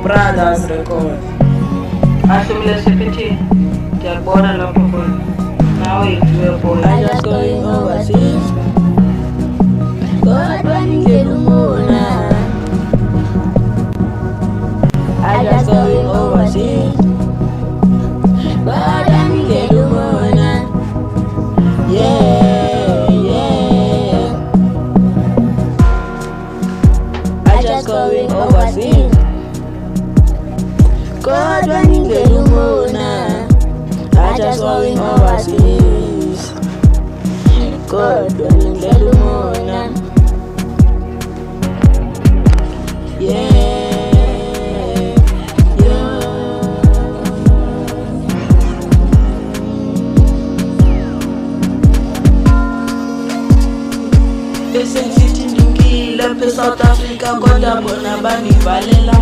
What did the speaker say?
Brothers Record. Asumile Sepiti, Jabona Lopopo. Now it's boy. I just going overseas. God running the Lumona. I just going overseas. God running the Lumona. Yeah, yeah. I just going overseas. God running the Lumona. I just going overseas. God running the Lumona. Yeah, yeah. Bese ngithi ndingile South Africa kodwa bona bangivalela